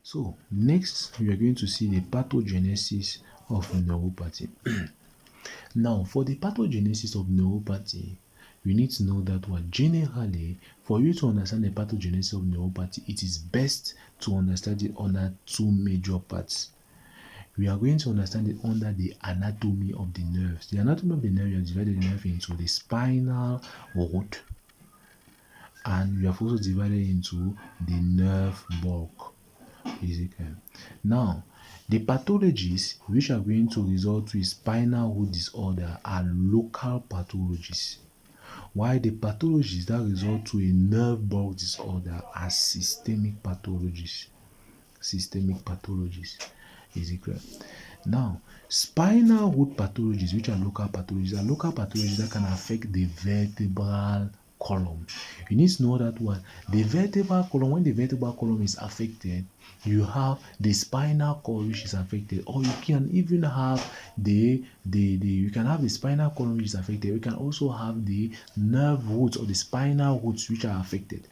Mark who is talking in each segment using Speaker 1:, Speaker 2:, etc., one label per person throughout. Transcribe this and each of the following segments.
Speaker 1: So next we are going to see the pathogenesis of neuropathy. Now for the pathogenesis of neuropathy, you need to know that what generally, for you to understand the pathogenesis of neuropathy, it is best to understand it under two major parts. We are going to understand it under the anatomy of the nerves. The anatomy of the nerve, you have divided the nerve into the spinal root, and you have also divided into the nerve bulk. Now, the pathologies which are going to result to a spinal root disorder are local pathologies, while the pathologies that result to a nerve bulk disorder are systemic pathologies. Systemic pathologies. Is it clear? Now, spinal root pathologies, which are local pathologies that can affect the vertebral column. You need to know that what the vertebral column, when the vertebral column is affected, you have the spinal cord which is affected, or you can even have you can have the spinal column which is affected. You can also have the nerve roots or the spinal roots which are affected.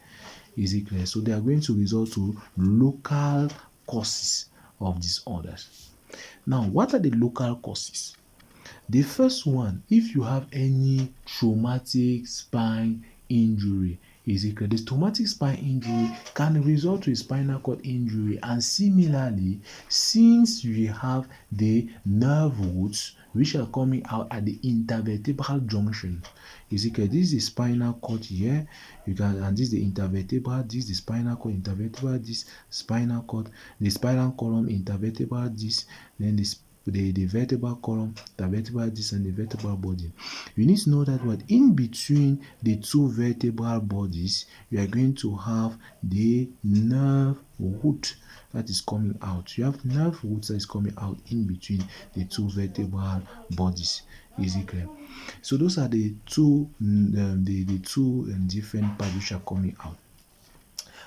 Speaker 1: Is it clear? So they are going to result to local causes of disorders. Now, what are the local causes? The first one, if you have any traumatic spine injury, is it clear? The traumatic spine injury can result to a spinal cord injury, and similarly, since you have the nerve roots which are coming out at the intervertebral junction, is it clear? This is the spinal cord here, and this is the intervertebral, this is the spinal cord intervertebral, this spinal cord, the spinal column intervertebral, this, then the vertebral column, the vertebral disc, and the vertebral body. You need to know that what in between the two vertebral bodies, you are going to have the nerve root that is coming out. You have nerve roots that is coming out in between the two vertebral bodies. Is it clear? So those are the two different parts which are coming out.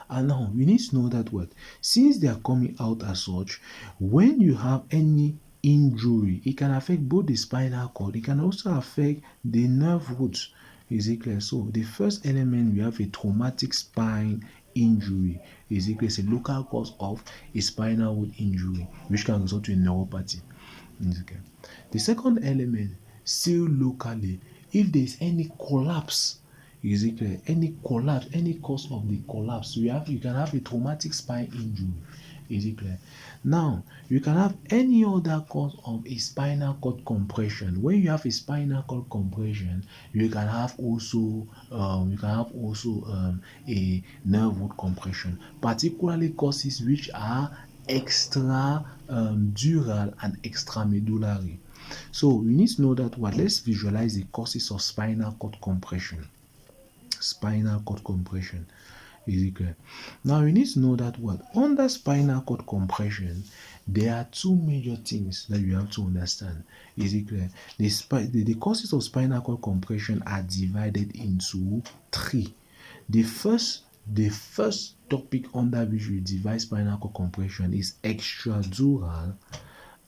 Speaker 1: And now you need to know that what, since they are coming out as such, when you have any injury, it can affect both the spinal cord, it can also affect the nerve roots. Is it clear? So the first element, we have a traumatic spine injury. Is it clear? It's a local cause of a spinal root injury which can result to a neuropathy. Is it clear? The second element, still locally, if there is any collapse, is it clear? Any collapse, any cause of the collapse, you can have a traumatic spine injury. Is it clear? Now, you can have any other cause of a spinal cord compression. When you have a spinal cord compression, you can have also a nerve root compression, particularly causes which are extradural and extramedullary. So you need to know that what, let's visualize the causes of spinal cord compression. Spinal cord compression. Is it clear? Now you need to know that what, under spinal cord compression, there are two major things that you have to understand. Is it clear? The causes of spinal cord compression are divided into three. The first topic under which we divide spinal cord compression is extradural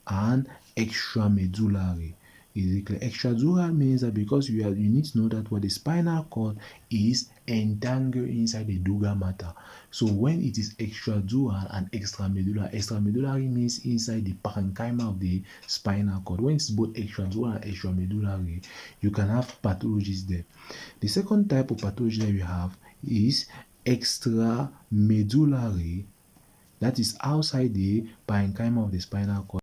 Speaker 1: and extramedullary. Is it clear? Extradural means that because you need to know that what the spinal cord is entangled inside the dura mater. So when it is extradural and extramedullary means inside the parenchyma of the spinal cord. When it's both extradural and extramedullary, you can have pathologies there. The second type of pathology that we have is extramedullary, that is outside the parenchyma of the spinal cord.